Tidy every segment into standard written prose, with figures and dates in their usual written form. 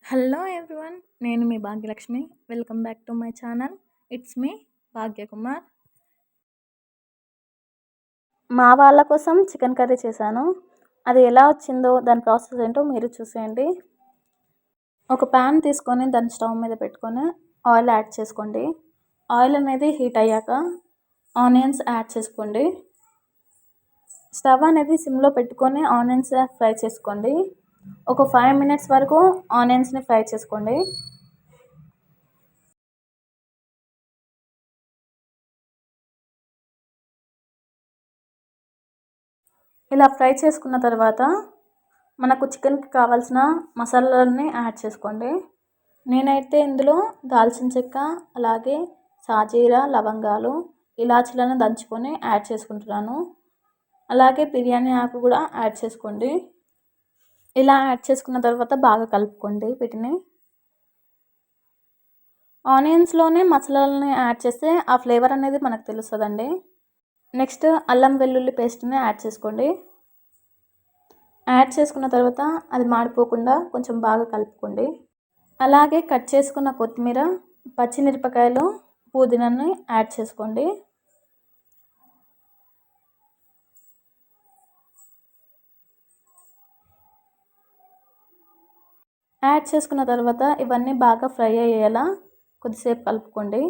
Hello everyone, నేను మీ Bhagyalakshmi. Welcome back to my channel. It's me Bhagyakumar. మా వాళ్ళ కోసం చికెన్ కర్రీ చేశాను. అది ఎలా వచ్చిందో దాని ప్రాసెస్ ఏంటో మీరు చూసేయండి. ఒక ప్యాన్ తీసుకొని దాన్ని స్టవ్ మీద పెట్టుకొని ఆయిల్ యాడ్ చేసుకోండి. ఆయిల్ అనేది హీట్ అయ్యాక ఆనియన్స్ యాడ్ చేసుకోండి. స్టవ్ అనేది సిమ్లో పెట్టుకొని ఆనియన్స్ ఫ్రై చేసుకోండి. ఒక 5 మినిట్స్ వరకు ఆనియన్స్ని ఫ్రై చేసుకోండి. ఇలా ఫ్రై చేసుకున్న తర్వాత మనకు చికెన్కి కావాల్సిన మసాలాలన్నీ యాడ్ చేసుకోండి. నేనైతే ఇందులో దాల్చిన చెక్క, అలాగే సాజీరా, లవంగాలు, ఇలాచీలను దంచుకొని యాడ్ చేసుకుంటున్నాను. అలాగే బిర్యానీ ఆకు కూడా యాడ్ చేసుకోండి. ఇలా యాడ్ చేసుకున్న తర్వాత బాగా కలుపుకోండి. వీటిని ఆనియన్స్లోనే మసాలాలని యాడ్ చేస్తే ఆ ఫ్లేవర్ అనేది మనకు తెలుస్తుందండి. నెక్స్ట్ అల్లం వెల్లుల్లి పేస్ట్ని యాడ్ చేసుకోండి. యాడ్ చేసుకున్న తర్వాత అది మాడిపోకుండా కొంచెం బాగా కలుపుకోండి. అలాగే కట్ చేసుకున్న కొత్తిమీర, పచ్చిమిరపకాయలు, పుదీనాని యాడ్ చేసుకోండి. యాడ్ చేసుకున్న తర్వాత ఇవన్నీ బాగా ఫ్రై అయ్యేలా కొద్దిసేపు కలుపుకోండి.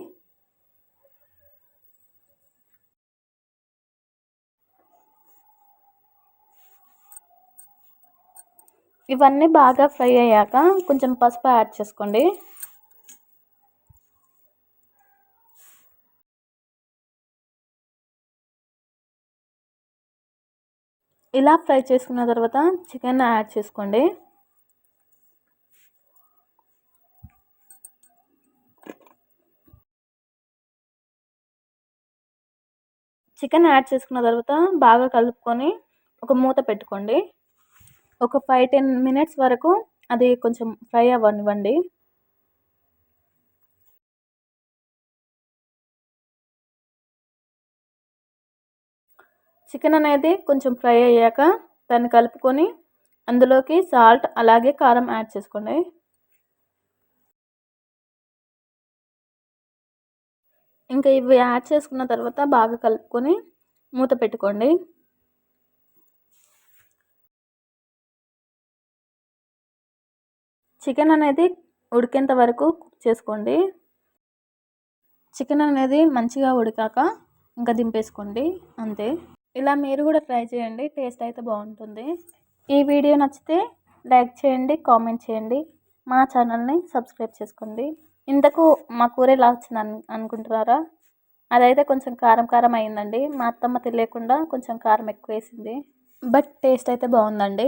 ఇవన్నీ బాగా ఫ్రై అయ్యాక కొంచెం పసుపు యాడ్ చేసుకోండి. ఇలా ఫ్రై చేసుకున్న తర్వాత చికెన్ యాడ్ చేసుకోండి. చికెన్ యాడ్ చేసుకున్న తర్వాత బాగా కలుపుకొని ఒక మూత పెట్టుకోండి. ఒక 5-10 మినిట్స్ వరకు అది కొంచెం ఫ్రై అవ్వనివ్వండి. చికెన్ అనేది కొంచెం ఫ్రై అయ్యాక దాన్ని కలుపుకొని అందులోకి సాల్ట్ అలాగే కారం యాడ్ చేసుకోండి. ఇంకా ఇవి యాడ్ చేసుకున్న తర్వాత బాగా కలుపుకొని మూత పెట్టుకోండి. చికెన్ అనేది ఉడికేంత వరకు కుక్ చేసుకోండి. చికెన్ అనేది మంచిగా ఉడికాక ఇంకా దింపేసుకోండి, అంతే. ఇలా మీరు కూడా ట్రై చేయండి, టేస్ట్ అయితే బాగుంటుంది. ఈ వీడియో నచ్చితే లైక్ చేయండి, కామెంట్ చేయండి, మా ఛానల్ని సబ్స్క్రైబ్ చేసుకోండి. ఇంతకు మా కూర ఎలా వచ్చింది అనుకుంటున్నారా? అదైతే కొంచెం కారం కారం అయిందండి. మా అత్తమ్మ తెలియకుండా కొంచెం కారం ఎక్కువ వేసింది, బట్ టేస్ట్ అయితే బాగుందండి.